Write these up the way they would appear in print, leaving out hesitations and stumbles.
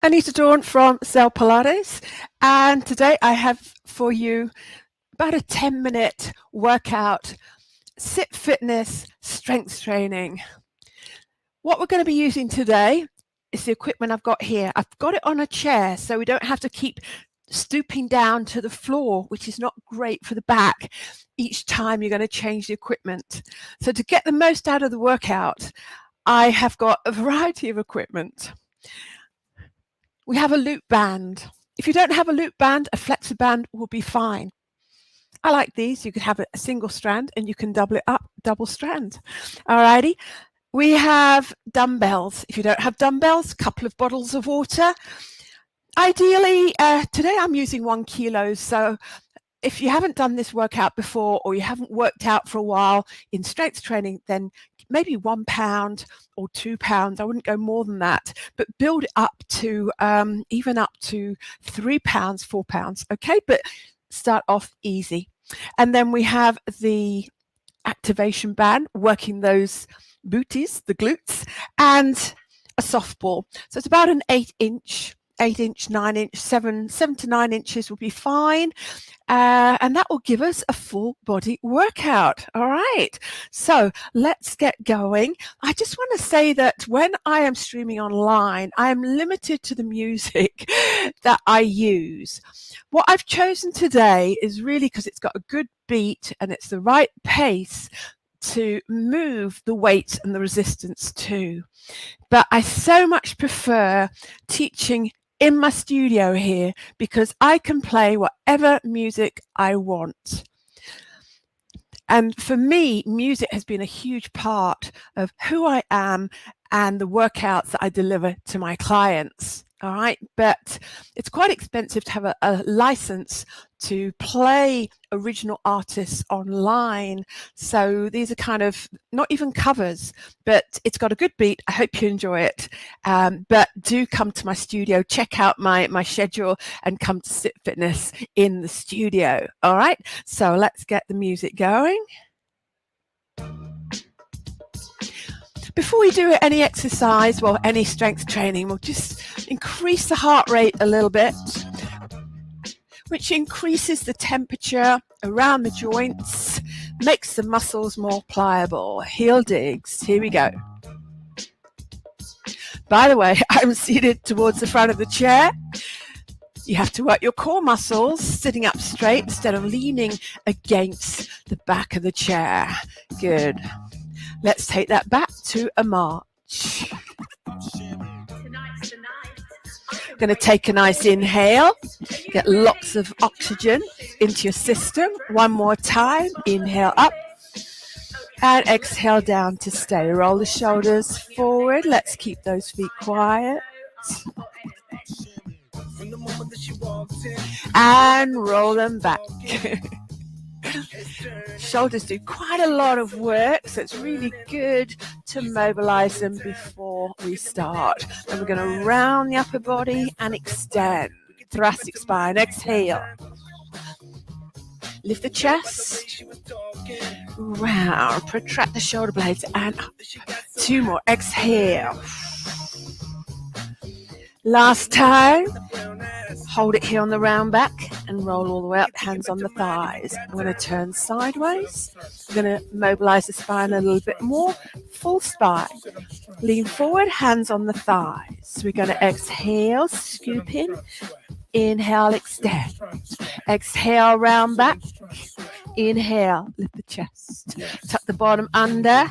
Anita Dawn from Cell Pilates, and today I have for you about a 10-minute workout, sit fitness, strength training. What we're going to be using today is the equipment I've got here. I've got it on a chair so we don't have to keep stooping down to the floor, which is not great for the back each time you're going to change the equipment. So to get the most out of the workout, I have got a variety of equipment. We have a loop band. If you don't have a loop band, a flexor band will be fine. I like these. You could have a single strand and you can double it up, double strand. Alrighty. We have dumbbells. If you don't have dumbbells, a couple of bottles of water. Ideally, today I'm using 1 kilo. So if you haven't done this workout before or you haven't worked out for a while in strength training, then maybe 1 pound or 2 pounds. I wouldn't go more than that, but build it up to even up to 3 pounds, 4 pounds. Okay, but start off easy. And then we have the activation band, working those booties, the glutes, and a softball. So it's about an 8-inch, 9-inch, 7 to 9 inches will be fine. And that will give us a full body workout. All right. So let's get going. I just want to say that when I am streaming online, I am limited to the music that I use. What I've chosen today is really because it's got a good beat and it's the right pace to move the weight and the resistance to. But I so much prefer teaching in my studio here because I can play whatever music I want. And for me, music has been a huge part of who I am and the workouts that I deliver to my clients. All right, but it's quite expensive to have a license to play original artists online. So these are kind of not even covers, but it's got a good beat. I hope you enjoy it. But do come to my studio, check out my schedule and come to Sit Fitness in the studio. All right, so let's get the music going. Before we do any exercise, well, any strength training, we'll just increase the heart rate a little bit, which increases the temperature around the joints, makes the muscles more pliable. Heel digs. Here we go. By the way, I'm seated towards the front of the chair. You have to work your core muscles sitting up straight instead of leaning against the back of the chair. Good. Let's take that back to a march. Going to take a nice inhale, get lots of oxygen into your system. One more time, inhale up and exhale down to stay. Roll the shoulders forward. Let's keep those feet quiet. And roll them back. Shoulders do quite a lot of work, so it's really good to mobilize them before we start. And we're going to round the upper body and extend. Thoracic spine, exhale. Lift the chest. Round, protract the shoulder blades and up. 2 more, exhale. Last time. Hold it here on the round back and roll all the way up, hands on the thighs. I'm going to turn sideways. I'm going to mobilize the spine a little bit more. Full spine. Lean forward, hands on the thighs. We're going to exhale, scoop in. Inhale, extend. Exhale, round back. Inhale, lift the chest. Tuck the bottom under.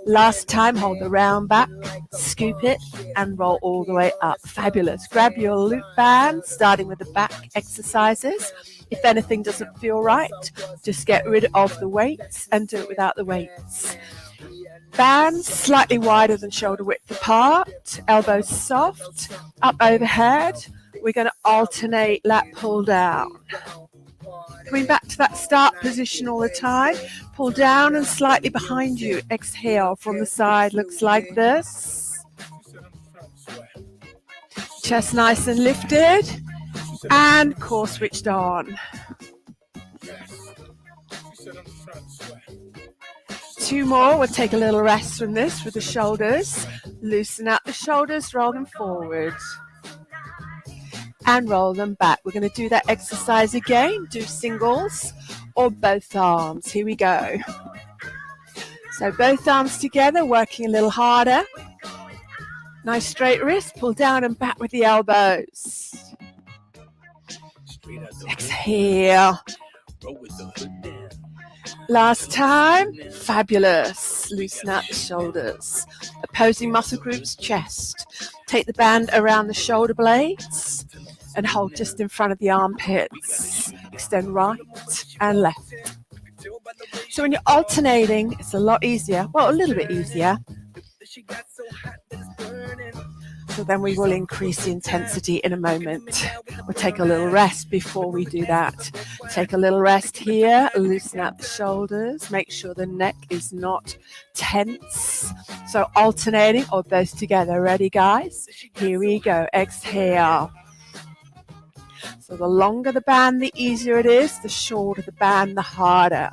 Last time, hold the round back, scoop it, and roll all the way up. Fabulous. Grab your loop band, starting with the back exercises. If anything doesn't feel right, just get rid of the weights and do it without the weights. Bands slightly wider than shoulder width apart, elbows soft, up overhead. We're going to alternate lat pull down. Coming back to that start position all the time. Pull down and slightly behind you. Exhale from the side. Looks like this. Chest nice and lifted. And core switched on. 2 more. We'll take a little rest from this with the shoulders. Loosen out the shoulders, roll them forward. And roll them back. We're going to do that exercise again. Do singles or both arms. Here we go. So both arms together, working a little harder. Nice straight wrist. Pull down and back with the elbows. Exhale. Last time. Fabulous. Loosen out the shoulders. Opposing muscle groups, chest. Take the band around the shoulder blades and hold just in front of the armpits. Extend right and left. So when you're alternating, it's a lot easier. Well, a little bit easier. So then we will increase the intensity in a moment. We'll take a little rest before we do that. Take a little rest here. Loosen out the shoulders. Make sure the neck is not tense. So alternating or both together. Ready, guys? Here we go. Exhale. So the longer the band, the easier it is. The shorter the band, the harder.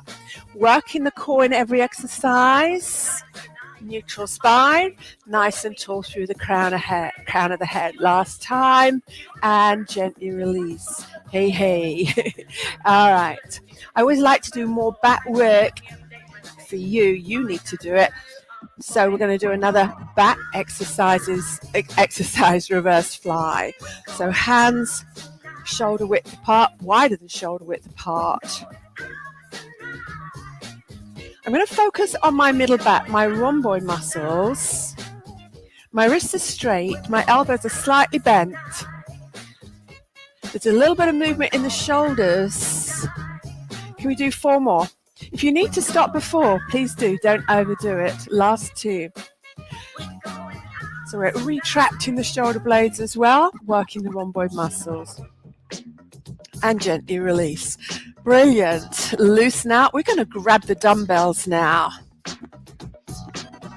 Working the core in every exercise. Neutral spine, nice and tall through the crown of the head. Last time, and gently release. Hey, hey. All right. I always like to do more back work for you. You need to do it. So we're going to do another back exercise, reverse fly. So hands shoulder width apart, wider than shoulder width apart. I'm going to focus on my middle back, my rhomboid muscles. My wrists are straight, my elbows are slightly bent. There's a little bit of movement in the shoulders. Can we do 4 more? If you need to stop before, please do. Don't overdo it. Last 2. So we're retracting the shoulder blades as well, working the rhomboid muscles. And gently release. Brilliant. Loosen out. We're going to grab the dumbbells now.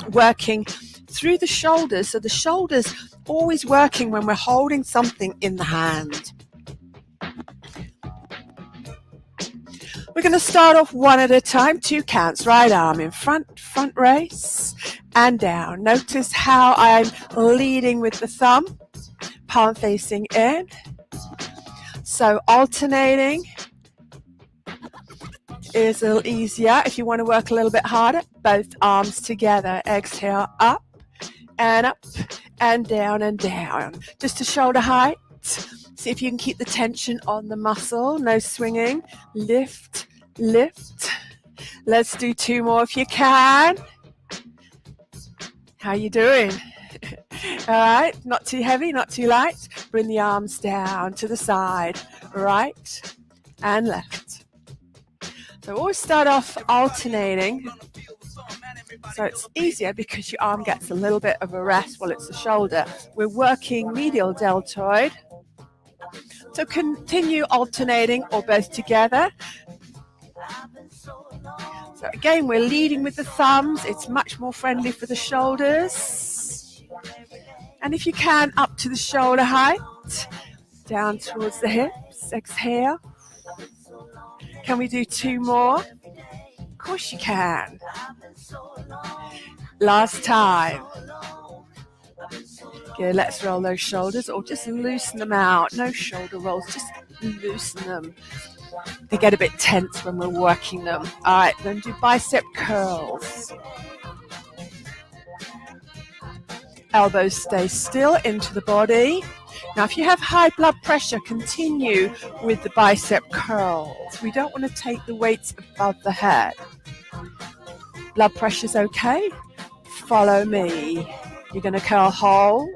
Working through the shoulders. So the shoulders always working when we're holding something in the hand. We're going to start off one at a time. 2 counts. Right arm in front raise and down. Notice how I'm leading with the thumb, palm facing in. So alternating is a little easier. If you want to work a little bit harder, both arms together. Exhale, up and down. Just to shoulder height. See if you can keep the tension on the muscle. No swinging. Lift, lift. Let's do 2 more if you can. How you doing? All right, not too heavy, not too light. Bring the arms down to the side, right and left. So always start off alternating. So it's easier because your arm gets a little bit of a rest while it's the shoulder. We're working medial deltoid. So continue alternating or both together. So again, we're leading with the thumbs. It's much more friendly for the shoulders. And if you can, up to the shoulder height, down towards the hips. Exhale. Can we do 2 more? Of course you can. Last time. Good, let's roll those shoulders or just loosen them out. No shoulder rolls, just loosen them. They get a bit tense when we're working them. All right, then do bicep curls. Elbows stay still into the body. Now, if you have high blood pressure, continue with the bicep curls. We don't want to take the weights above the head. Blood pressure's okay? Follow me. You're going to curl, hold,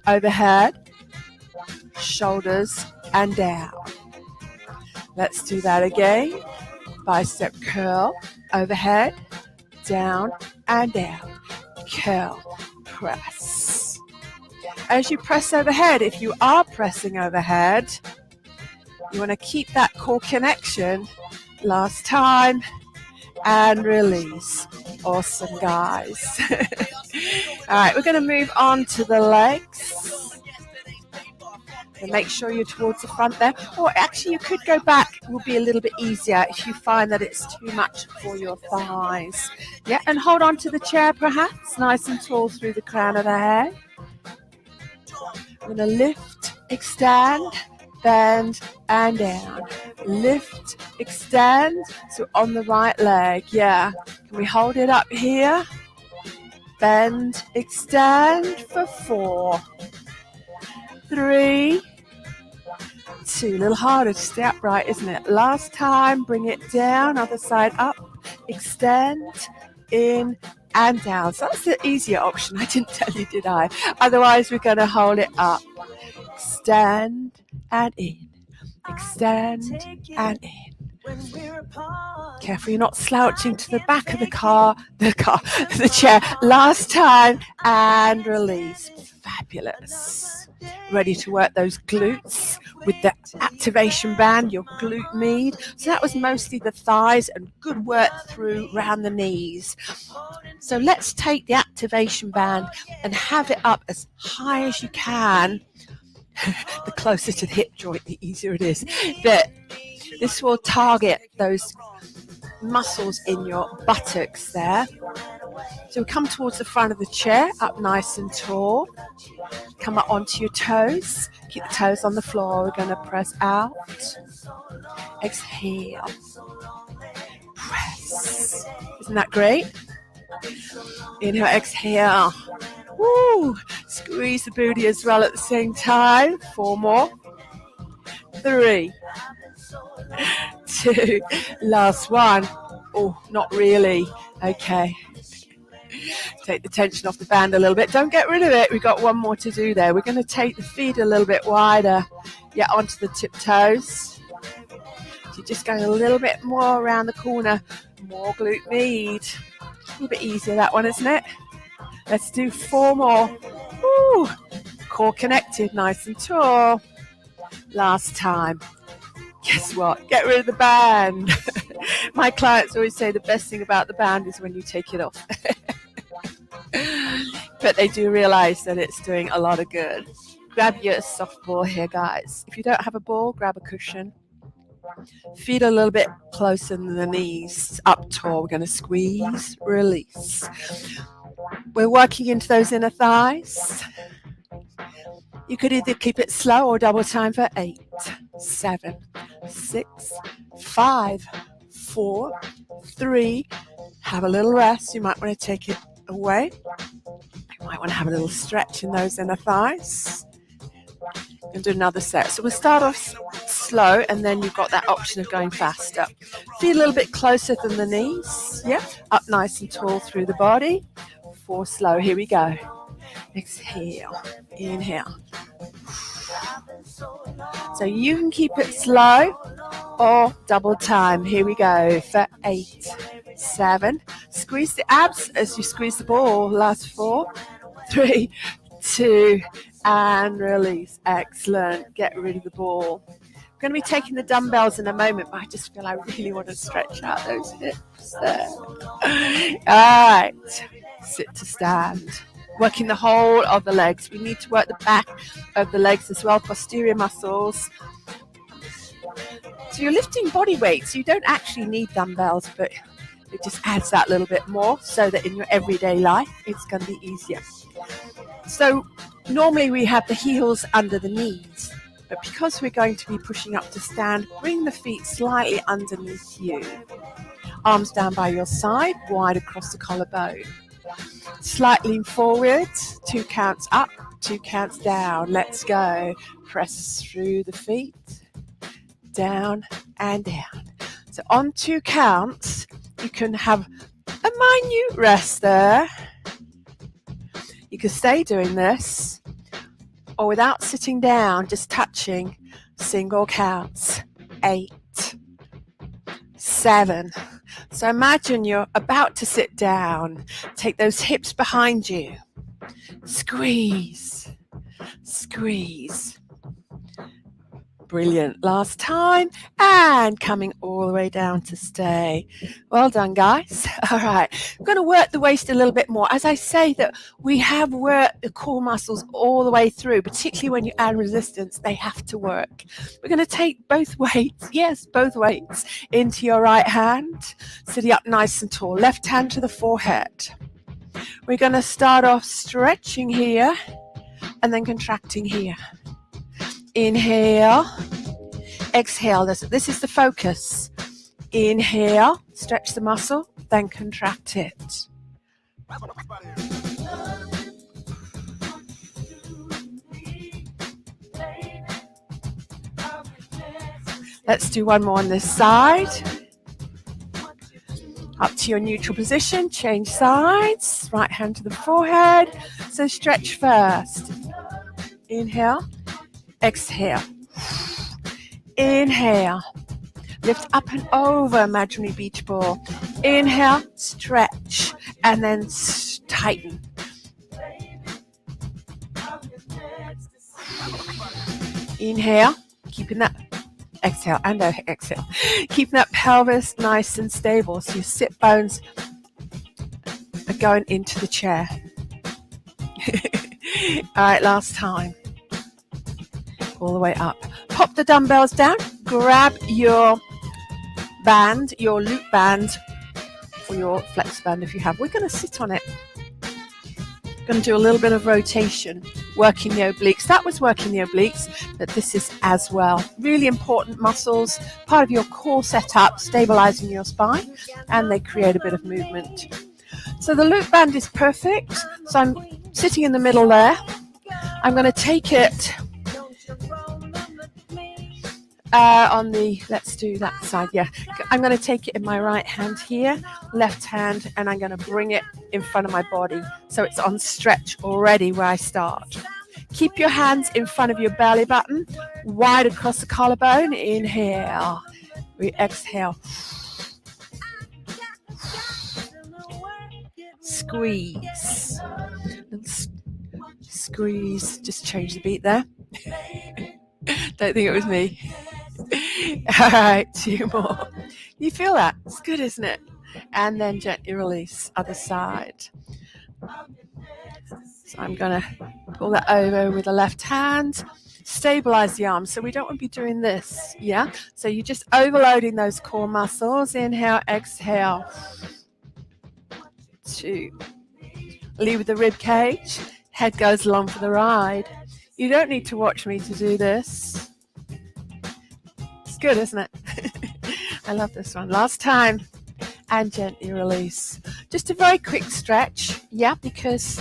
overhead, shoulders, and down. Let's do that again. Bicep curl, overhead, down, and down. Curl, press. As you press overhead, if you are pressing overhead, you want to keep that core connection. Last time, and release. Awesome, guys. All right, we're going to move on to the legs. And make sure you're towards the front there. Or actually, you could go back. It will be a little bit easier if you find that it's too much for your thighs. Yeah, and hold on to the chair perhaps, nice and tall through the crown of the head. I'm going to lift, extend, bend, and down. Lift, extend, so on the right leg. Yeah. Can we hold it up here? Bend, extend for 4, 3, 2. A little harder to stay upright, isn't it? Last time, bring it down, other side up, extend, in, and down. So that's the easier option. I didn't tell you, did I? Otherwise, we're going to hold it up. Extend and in. Extend and in. Careful you're not slouching to the back of the chair. Last time, and release. Fabulous. Ready to work those glutes with the activation band, your glute med. So that was mostly the thighs and good work through around the knees. So let's take the activation band and have it up as high as you can. The closer to the hip joint, the easier it is. But this will target those muscles in your buttocks there. So we come towards the front of the chair, up nice and tall. Come up onto your toes. Keep the toes on the floor. We're going to press out. Exhale. Press. Isn't that great? Inhale, exhale. Woo! Squeeze the booty as well at the same time. 4 more. 3, 2, last one. Oh, not really. Okay. Take the tension off the band a little bit. Don't get rid of it. We've got one more to do there. We're going to take the feet a little bit wider. Yeah, onto the tiptoes. So you're just going a little bit more around the corner. More glute med. A little bit easier, that one, isn't it? Let's do 4 more. Woo! Core connected, nice and tall. Last time. Guess what? Get rid of the band. My clients always say the best thing about the band is when you take it off. But they do realize that it's doing a lot of good. Grab your soft ball here, guys. If you don't have a ball, grab a cushion. Feet a little bit closer than the knees. Up tall. We're going to squeeze, release. We're working into those inner thighs. You could either keep it slow or double time for 8, 7, 6, 5, 4, 3. Have a little rest. You might want to take it away. You might want to have a little stretch in those inner thighs. And do another set. So we'll start off slow, and then you've got that option of going faster. Feet a little bit closer than the knees. Yeah. Up nice and tall through the body. 4 slow. Here we go. Exhale. Inhale. So you can keep it slow or double time. Here we go for 8, 7. Squeeze the abs as you squeeze the ball. Last 4, 3, 2, and release. Excellent. Get rid of the ball. I'm going to be taking the dumbbells in a moment, but I just feel I really want to stretch out those hips there. All right. Sit to stand. Working the whole of the legs. We need to work the back of the legs as well, posterior muscles. So you're lifting body weight, so you don't actually need dumbbells, but it just adds that little bit more so that in your everyday life, it's going to be easier. So normally we have the heels under the knees, but because we're going to be pushing up to stand, bring the feet slightly underneath you. Arms down by your side, wide across the collarbone. Slightly forward, 2 counts up, 2 counts down. Let's go. Press through the feet, down and down. So on 2 counts, you can have a minute rest there. You can stay doing this, or without sitting down, just touching single counts. 8, 7. So imagine you're about to sit down. Take those hips behind you. Squeeze, squeeze. Brilliant. Last time, and coming all the way down to stay. Well done, guys. All right. I'm going to work the waist a little bit more. As I say that we have worked the core muscles all the way through, particularly when you add resistance, they have to work. We're going to take both weights, yes, both weights, into your right hand, sitting up nice and tall. Left hand to the forehead. We're going to start off stretching here and then contracting here. Inhale, exhale. This is the focus. Inhale, stretch the muscle, then contract it. Let's do one more on this side. Up to your neutral position, change sides. Right hand to the forehead. So stretch first. Inhale. Exhale. Inhale. Lift up and over, imaginary beach ball. Inhale, stretch, and then tighten. Inhale, keeping that, exhale, and exhale. Keeping that pelvis nice and stable, so your sit bones are going into the chair. All right, last time. All the way up. Pop the dumbbells down, grab your band, your loop band, or your flex band if you have. We're going to sit on it. Going to do a little bit of rotation, working the obliques. That was working the obliques, but this is as well. Really important muscles, part of your core setup, stabilizing your spine, and they create a bit of movement. So the loop band is perfect. So I'm sitting in the middle there. I'm going to take it on the, let's do that side, yeah. I'm going to take it in my right hand here, left hand, and I'm going to bring it in front of my body. So it's on stretch already where I start. Keep your hands in front of your belly button, wide across the collarbone. Inhale. We exhale. Squeeze. Squeeze. Just change the beat there. Don't think it was me. All right, 2 more. You feel that? It's good, isn't it? And then gently release, other side. So I'm going to pull that over with the left hand. Stabilize the arms. So we don't want to be doing this, yeah? So you're just overloading those core muscles. Inhale, exhale. 2. Lead with the rib cage. Head goes along for the ride. You don't need to watch me to do this. It's good, isn't it? I love this one. Last time. And gently release. Just a very quick stretch. Yeah, because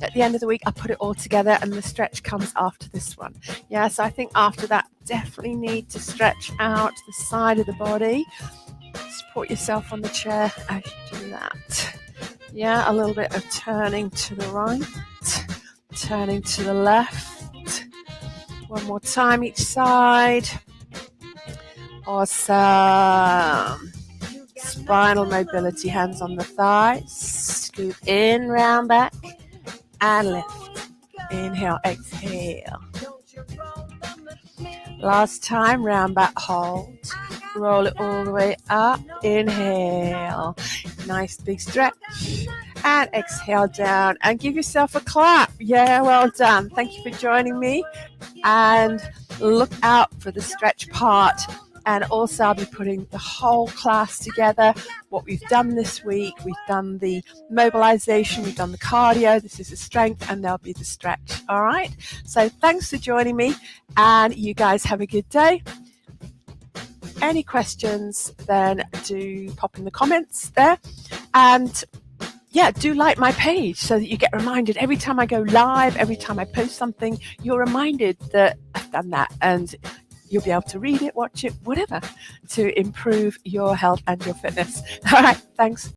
at the end of the week, I put it all together and the stretch comes after this one. Yeah, so I think after that, definitely need to stretch out the side of the body. Support yourself on the chair as you do that. Yeah, a little bit of turning to the right. Turning to the left. One more time each side. Awesome. Spinal mobility, hands on the thighs. Scoop in, round back, and lift. Inhale, exhale. Last time, round back, hold. Roll it all the way up. Inhale. Nice big stretch. And exhale down and give yourself a clap. Yeah, well done. Thank you for joining me. And look out for the stretch part. And also I'll be putting the whole class together. What we've done this week, we've done the mobilization, we've done the cardio, this is the strength, and there'll be the stretch. All right. So thanks for joining me, and you guys have a good day. Any questions, then do pop in the comments there. And yeah, do like my page so that you get reminded every time I go live, every time I post something, you're reminded that I've done that, and you'll be able to read it, watch it, whatever, to improve your health and your fitness. All right, thanks.